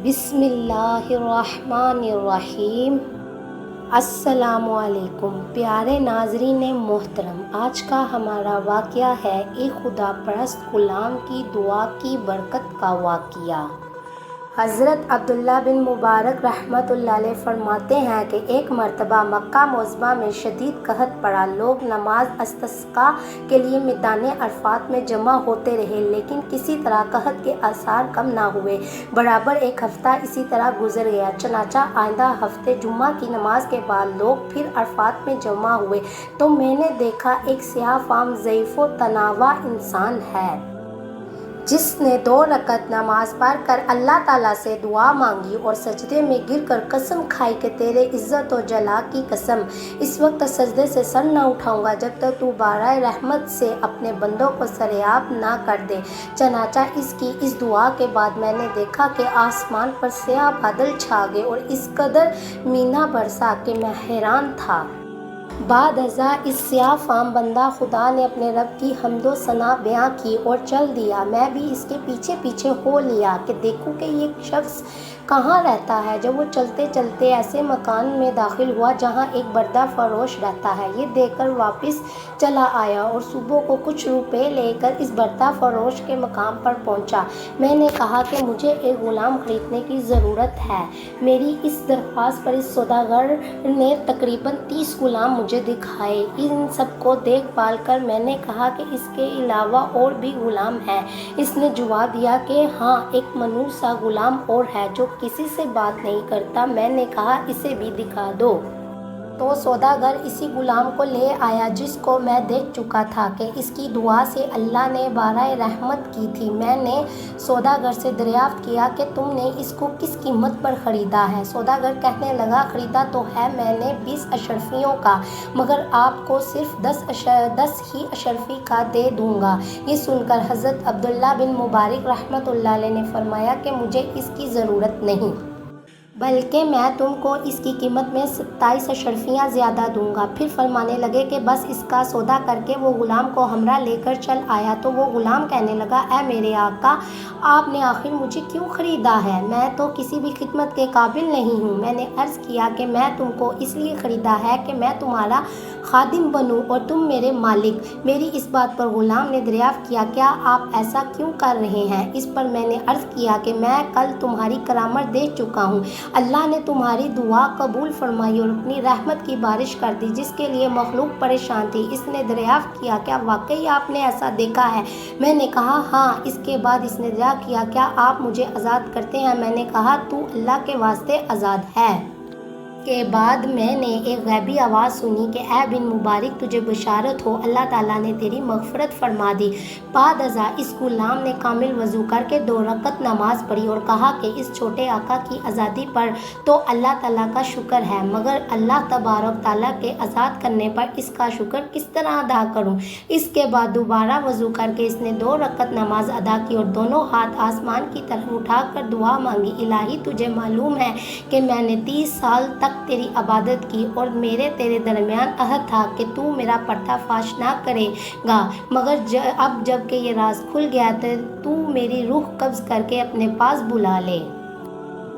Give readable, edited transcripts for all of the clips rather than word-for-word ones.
بسم اللہ الرحمن الرحیم۔ السلام علیکم پیارے ناظرین محترم، آج کا ہمارا واقعہ ہے ایک خدا پرست غلام کی دعا کی برکت کا واقعہ۔ حضرت عبداللہ بن مبارک رحمۃ اللہ علیہ فرماتے ہیں کہ ایک مرتبہ مکہ معظمہ میں شدید قحط پڑا۔ لوگ نماز استسقاء کے لیے میدان عرفات میں جمع ہوتے رہے، لیکن کسی طرح قحط کے آثار کم نہ ہوئے۔ برابر ایک ہفتہ اسی طرح گزر گیا، چنانچہ آئندہ ہفتے جمعہ کی نماز کے بعد لوگ پھر عرفات میں جمع ہوئے تو میں نے دیکھا ایک سیاہ فام ضعیف و تنہا انسان ہے جس نے 2 رکعت نماز پڑھ کر اللہ تعالیٰ سے دعا مانگی اور سجدے میں گر کر قسم کھائی کہ تیرے عزت و جلال کی قسم، اس وقت سجدے سے سر نہ اٹھاؤں گا جب تک تو بارہ رحمت سے اپنے بندوں کو سیراب نہ کر دے۔ چنانچہ اس کی اس دعا کے بعد میں نے دیکھا کہ آسمان پر سیاہ بادل چھا گئے اور اس قدر مینہ برسا کہ میں حیران تھا۔ بعد ازاں اس سیاہ فام بندہ خدا نے اپنے رب کی حمد و ثنا بیان کی اور چل دیا۔ میں بھی اس کے پیچھے پیچھے ہو لیا کہ دیکھوں کہ یہ شخص کہاں رہتا ہے۔ جب وہ چلتے چلتے ایسے مکان میں داخل ہوا جہاں ایک بردہ فروش رہتا ہے، یہ دیکھ کر واپس چلا آیا اور صبح کو کچھ روپے لے کر اس بردہ فروش کے مقام پر پہنچا۔ میں نے کہا کہ مجھے ایک غلام خریدنے کی ضرورت ہے۔ میری اس درخواست پر اس سوداگر نے تقریباً 30 غلام مجھے دکھائے۔ ان سب کو دیکھ بھال کر میں نے کہا کہ اس کے علاوہ اور بھی غلام ہیں۔ اس نے جواب دیا کہ ہاں، ایک منور سا غلام اور ہے جو کسی سے بات نہیں کرتا۔ میں نے کہا اسے بھی دکھا دو۔ تو سوداگر اسی غلام کو لے آیا جس کو میں دیکھ چکا تھا کہ اس کی دعا سے اللہ نے بارہ رحمت کی تھی۔ میں نے سوداگر سے دریافت کیا کہ تم نے اس کو کس قیمت پر خریدا ہے؟ سوداگر کہنے لگا خریدا تو ہے میں نے 20 اشرفیوں کا، مگر آپ کو صرف 10 ہی اشرفی کا دے دوں گا۔ یہ سن کر حضرت عبداللہ بن مبارک رحمۃ اللہ علیہ نے فرمایا کہ مجھے اس کی ضرورت نہیں، بلکہ میں تم کو اس کی قیمت میں 27 اشرفیاں زیادہ دوں گا۔ پھر فرمانے لگے کہ بس اس کا سودا کر کے وہ غلام کو ہمراہ لے کر چل آیا تو وہ غلام کہنے لگا اے میرے آقا، آپ نے آخر مجھے کیوں خریدا ہے؟ میں تو کسی بھی خدمت کے قابل نہیں ہوں۔ میں نے عرض کیا کہ میں تم کو اس لیے خریدا ہے کہ میں تمہارا خادم بنوں اور تم میرے مالک۔ میری اس بات پر غلام نے دریافت کیا کیا آپ ایسا کیوں کر رہے ہیں؟ اس پر میں نے عرض کیا کہ میں کل تمہاری کرامت دیکھ چکا ہوں، اللہ نے تمہاری دعا قبول فرمائی اور اپنی رحمت کی بارش کر دی جس کے لیے مخلوق پریشان تھی۔ اس نے دریافت کیا کیا واقعی آپ نے ایسا دیکھا ہے؟ میں نے کہا ہاں۔ اس کے بعد اس نے دریافت کیا کیا آپ مجھے آزاد کرتے ہیں؟ میں نے کہا تو اللہ کے واسطے آزاد ہے۔ کے بعد میں نے ایک غیبی آواز سنی کہ اے بن مبارک، تجھے بشارت ہو، اللہ تعالیٰ نے تیری مغفرت فرما دی۔ بعد ازاں اس غلام نے کامل وضو کر کے 2 رکعت نماز پڑھی اور کہا کہ اس چھوٹے آقا کی آزادی پر تو اللہ تعالیٰ کا شکر ہے، مگر اللہ تبارک تعالیٰ کے آزاد کرنے پر اس کا شکر کس طرح ادا کروں؟ اس کے بعد دوبارہ وضو کر کے اس نے 2 رکعت نماز ادا کی اور دونوں ہاتھ آسمان کی طرف اٹھا کر دعا مانگی، الہی تجھے معلوم ہے کہ میں نے 30 سال تک تیری عبادت کی اور میرے تیرے درمیان عہد تھا کہ تو میرا پردہ فاش نہ کرے گا، مگر اب جب کہ یہ راز کھل گیا تو میری روح قبض کر کے اپنے پاس بلا لے۔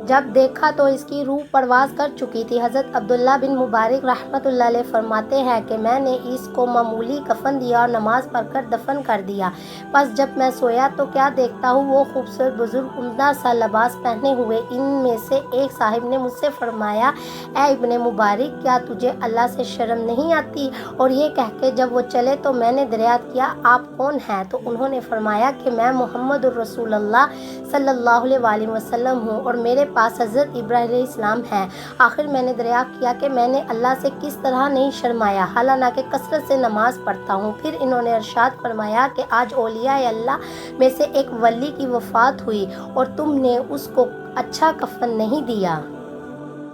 جب دیکھا تو اس کی روح پرواز کر چکی تھی۔ حضرت عبداللہ بن مبارک رحمۃ اللہ علیہ فرماتے ہیں کہ میں نے اس کو معمولی کفن دیا اور نماز پڑھ کر دفن کر دیا۔ پس جب میں سویا تو کیا دیکھتا ہوں، وہ خوبصورت بزرگ عمدہ سا لباس پہنے ہوئے۔ ان میں سے ایک صاحب نے مجھ سے فرمایا اے ابن مبارک، کیا تجھے اللہ سے شرم نہیں آتی؟ اور یہ کہہ کے جب وہ چلے تو میں نے دریافت کیا آپ کون ہیں؟ تو انہوں نے فرمایا کہ میں محمد الرسول اللہ صلی اللہ علیہ وآلہ وسلم ہوں اور میرے پاس حضرت ابراہیم علیہ السلام ہے۔ آخر میں نے دریافت کیا کہ میں نے اللہ سے کس طرح نہیں شرمایا، حالانکہ کثرت سے نماز پڑھتا ہوں۔ پھر انہوں نے ارشاد فرمایا کہ آج اولیاء اللہ میں سے ایک ولی کی وفات ہوئی اور تم نے اس کو اچھا کفن نہیں دیا۔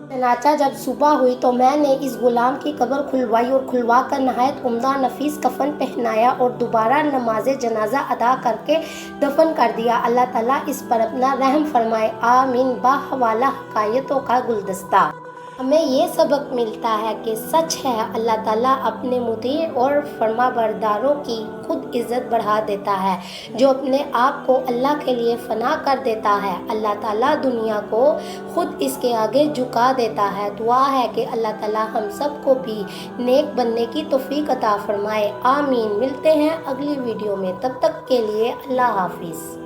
چنانچہ جب صبح ہوئی تو میں نے اس غلام کی قبر کھلوائی اور کھلوا کر نہایت عمدہ نفیس کفن پہنایا اور دوبارہ نماز جنازہ ادا کر کے دفن کر دیا۔ اللہ تعالیٰ اس پر اپنا رحم فرمائے، آمین۔ باحوالہ حکایتوں کا گلدستہ۔ ہمیں یہ سبق ملتا ہے کہ سچ ہے اللہ تعالیٰ اپنے مطیع اور فرما برداروں کی خود عزت بڑھا دیتا ہے. جو اپنے آپ کو اللہ کے لیے فنا کر دیتا ہے اللہ تعالیٰ دنیا کو خود اس کے آگے جھکا دیتا ہے. دعا ہے کہ اللہ تعالیٰ ہم سب کو بھی نیک بننے کی توفیق عطا فرمائے. آمین. ملتے ہیں اگلی ویڈیو میں، تب تک کے لیے اللہ حافظ.